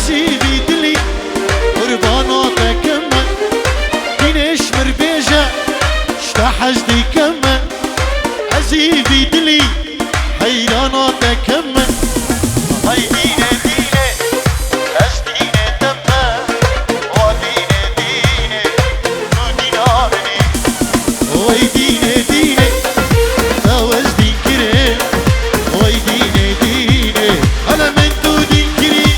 عزيزي دلي قرباناتك كمل دينش مربيجة اشتحجدي كمل عزيزي دلي حيراناتك كمل هاي دينه دينه اش دينه تمه ودينه دينه نو دينارني وي دينه دينه توج دين كريم وي دينه دينه انا من تو دين كريم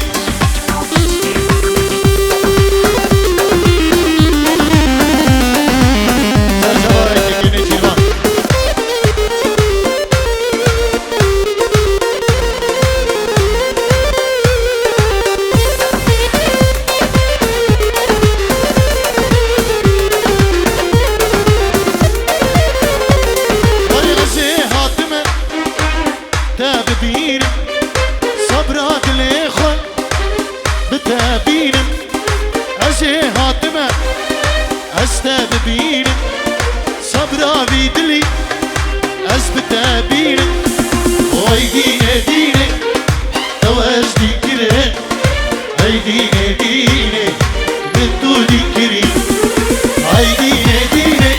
صبرات الإخوة بتابينم أجي هاتمة أستابينم صبرا بيدلي أثبتابينم وي دينه دينه تواج دي كرين هاي دينه دينه بنتو دي كرين هاي دينه دينه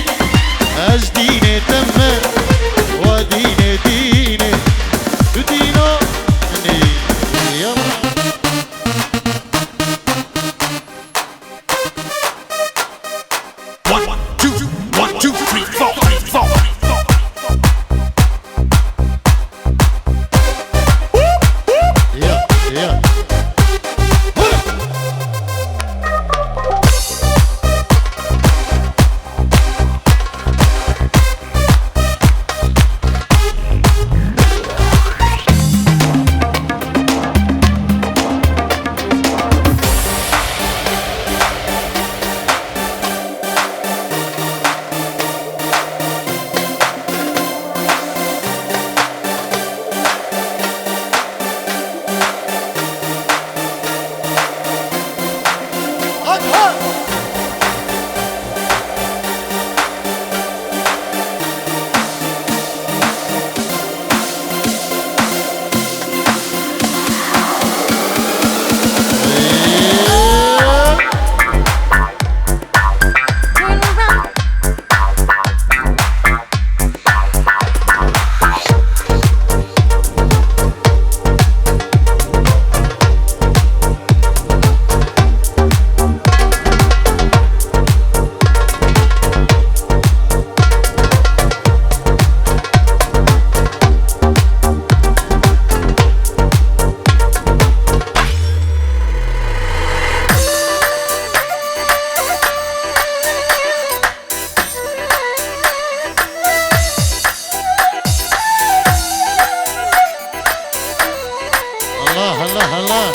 أج دينه تمه ودينه دينه دينه الله الله الله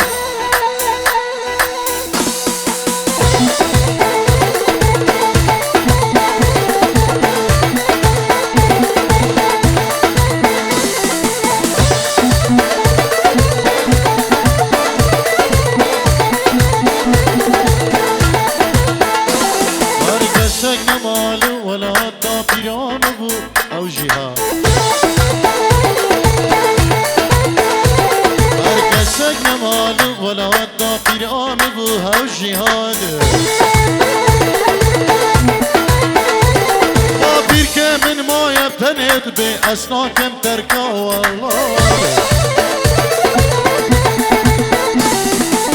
أرقصك نمالو ولا طابيران أبو أو جهاد سجن مالو ولا ودا بيران بوها وجهاد وبير كمن ما يبتنت بأسناكم تركا والله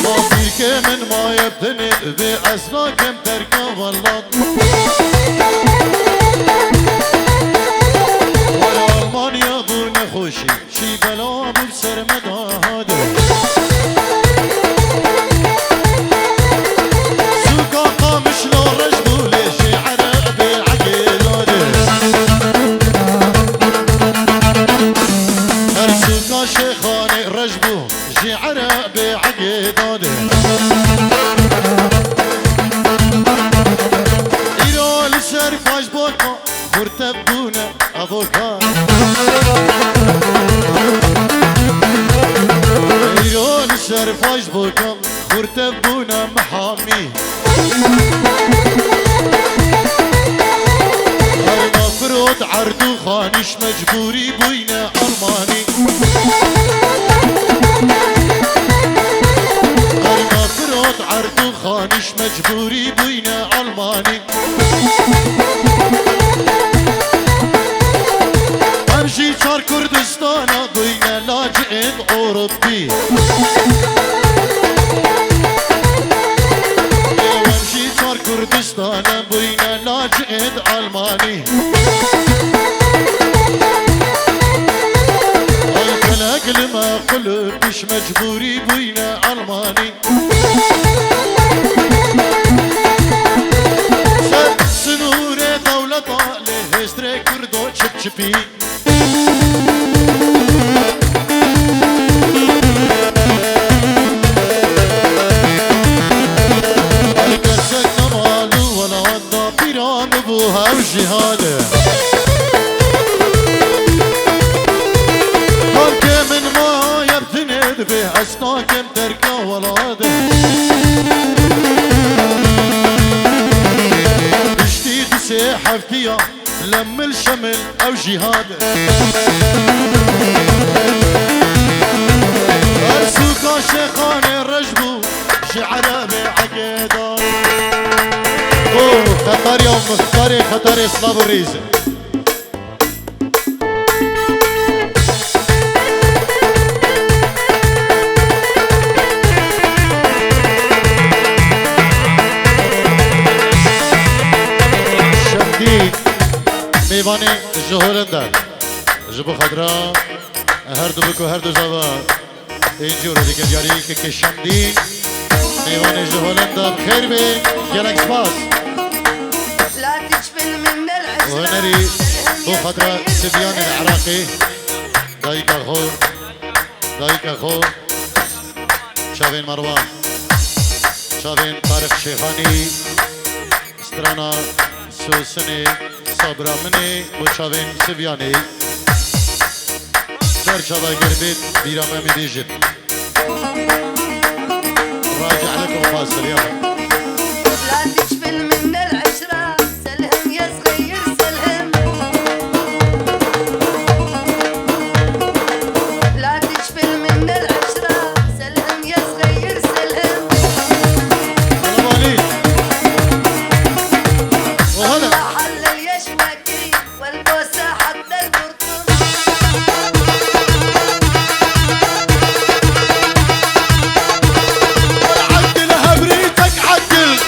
وبير كمن ما يبتنت بأسناكم تركا والله ولا ألمانيا بو نخوشي شي بلا بسر مداد شيخاني رجبو شعر بعقيداني إيران سرفاش بوكا مرتبونا أبوكا إيران سرفاش بوكا مرتبونا محامي المفروض عردو خانش مجبوري بوينا ألماني صوت عرض خانش مجبوري بوينا ألماني امشي چار كردستانا بوينا لاجئ أوروبي امشي چار كردستانا بوينا لاجئ ألماني الكلاقل ما قلبش مجبوري بوينا ألماني سنور دولة طالة هستري كردو چبچبي الكسك نمالو ولا ودا بيرام بوها وجهاده من ما يبتند به أسناكم تركه ولاده بشتيد سيحفتيا لم الشمل أو جهاده أرسوكا شيخان الرجبو شعره بعقيده خطر يوم مختاري خطر إصلاب الريزة میوانی جهولنده جبو خدرا هر دو بکو هر دو زبا اینجور دیگه جاری که کشمدین میوانی جهولنده بخیر بی گلک سپاس وهنري بو خدرا سبيان العراقي دايكا خو شافين مروان شافين طارق شيخاني استرانا سوسني صبرا مني وشافين سبياني در شبا قربت بيرامة مديجت راجع لكم فاصل يلا لا تجفل من العشرة سلهم يا صغير سلهم لا تجفل من العشرة سلهم يا صغير سلهم وهلا حل اليشوكي والبوسة حتى البرطم عدلها بريتك عدل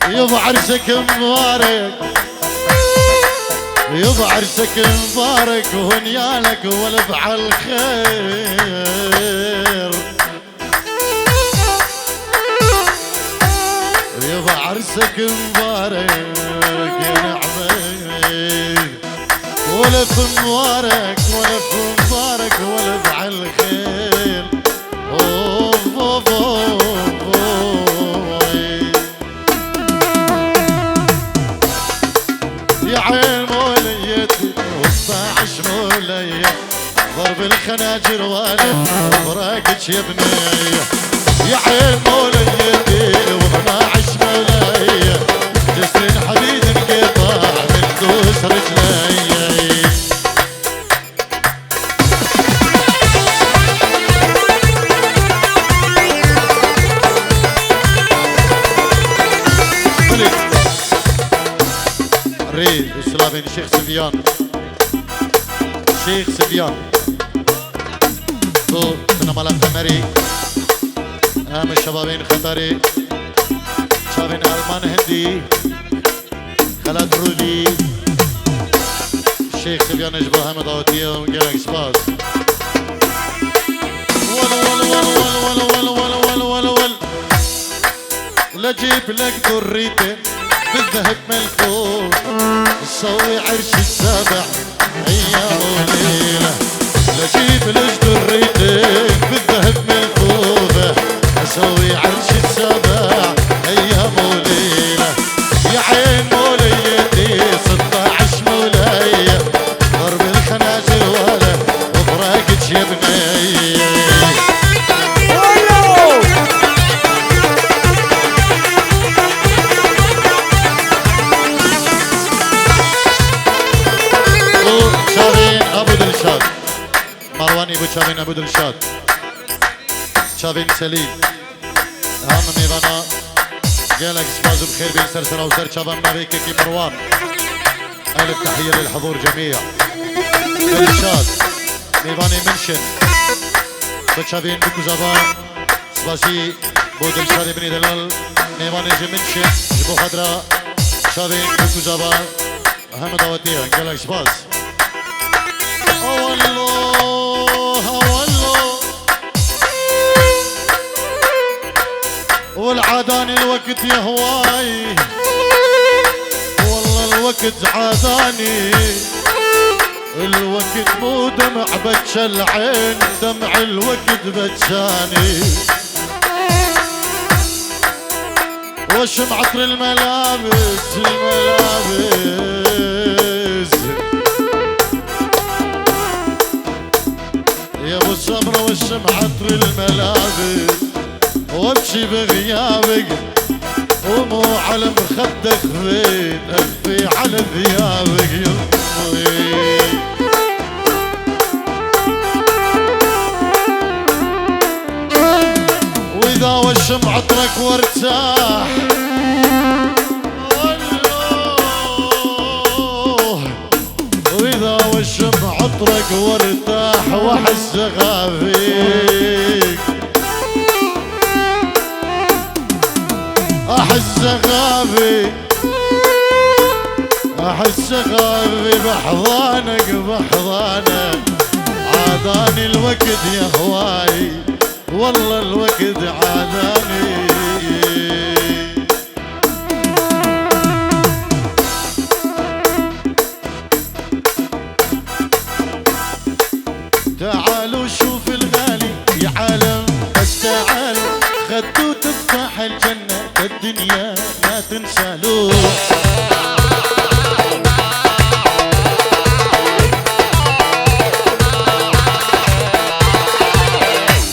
يبا عرسك مبارك يبا عرسك مبارك وهنيالك والفعل خير يبا عرسك مبارك يا نعمة ولف مبارك ولف مبارك والفعل خير يا عين موليتي وصاعش مولية ضرب الخناجر وانا براقك يا بنية يا عين موليتي وصاعش مولية جسر الحديد انقطع من دوس رجلي بري سلافين شيخ سفيان شيخ سفيان تو سنمالا قمري هم الشبابين خطري شبابين ألمان هندي خالد رودي شيخ سفيان اجبا هم دعوتيه ومجالك سباس ول لجيب لك دريتين بالذهب ملفوف نسوي عرش السبع ايام وليله لجيب لك دريتين بالذهب ملفوفه نسوي عرش السبع ايام وليله يا عين موليتي 16 موليه ضرب الخنازير ولا وفراقك يا بني مرواني ابو شابين ابو دلشاد شابين سليم هم ميوانا جالك سبازو بخير بين سرسرة وسر شابان مابيك كي مروان الف تحية للحضور جميع دلشاد ميواني منشن بشابين بكو زبا سباسي بو دلشاد ابن دلال ميواني جي منشن جبو خدرا شابين بكو زبا هم دعوتيا جالك سباز والعادان الوقت يا هواي والله الوقت عاداني الوقت مو دمع بتش العين دمع الوقت بتشاني وشم عطر الملابس يا ابو الصبر وشم عطر الملابس وامشي بغيابك ومو على مخدك فين اخفي على ثيابك يمي واذا وشم عطرك وارتاح واذا وشم عطرك وارتاح واحس غافيك احس غافي بحضانك عاداني الوقت يا هواي والله الوقت عاداني تعالوا شوف الغالي يا عالم بس تعالوا خدوا تفاح الجنة الدنيا ما تنسالوا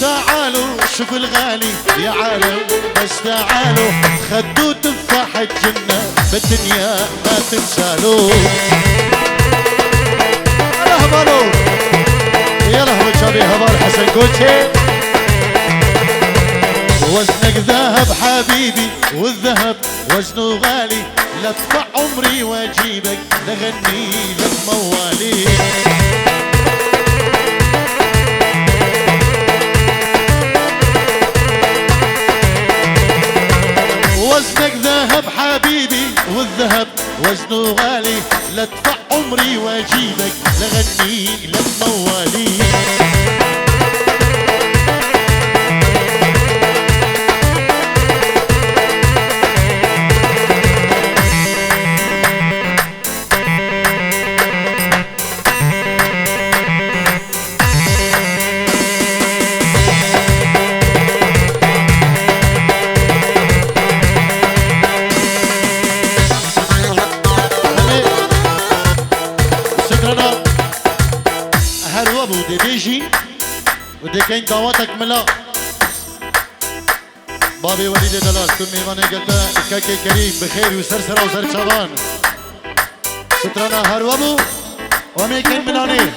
تعالوا شوف الغالي يا عالم بس تعالوا خدوا تفاح الجنة بالدنيا ما تنسالوا يا هبالو يا لهوي شابي هبال حسن كوتشي وزنك ذهب حبيبي والذهب وزنه غالي لادفع عمري واجيبك لغني لك موالي وزنك ذهب حبيبي والذهب وزنه غالي لادفع عمري واجيبك لغني لك موالي ودي كاين دعواتك ملا بابي وليد دلال كل ميماني قلتا كاكي كريم بخير وسرسرة وسر شبان سترانا هروابو ومي كاين ملاني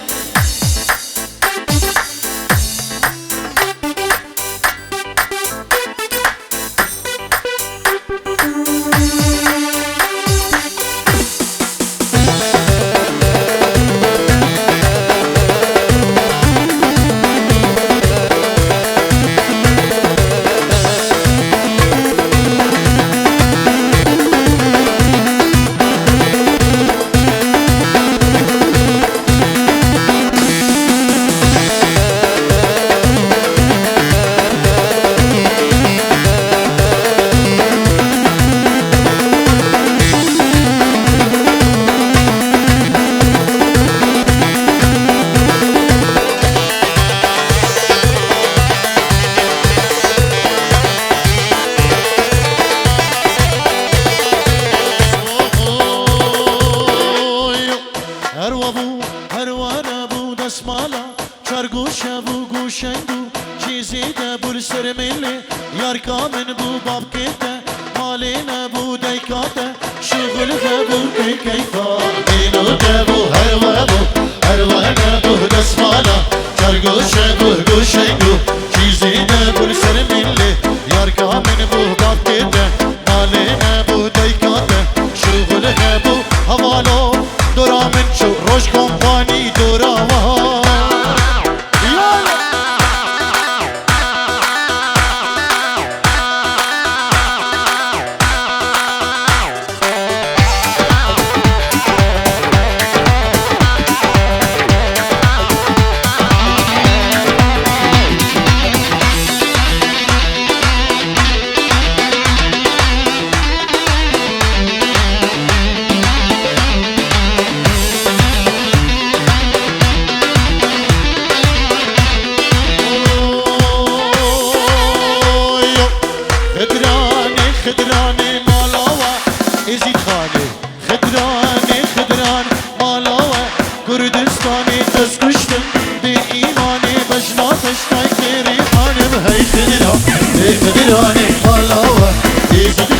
سرملي ياركا من بو باب كيتا مالينا بو ديكاتا شغل غابو كيفا دينو دابو هروانا بو دسمالا جرگوشة بو گوشنگو چیزی نبو سرملي ياركا من بو باب كيتا مالينا بو ديكاتا شغل غابو هوالو دورا من شو روش كومباني دورا خدراني مالاوة ازيد خاني خدراني مالاوة كردستاني تسكشتم بإيماني بجناتش تايكيري حانم هاي خدراني مالاوة ازيد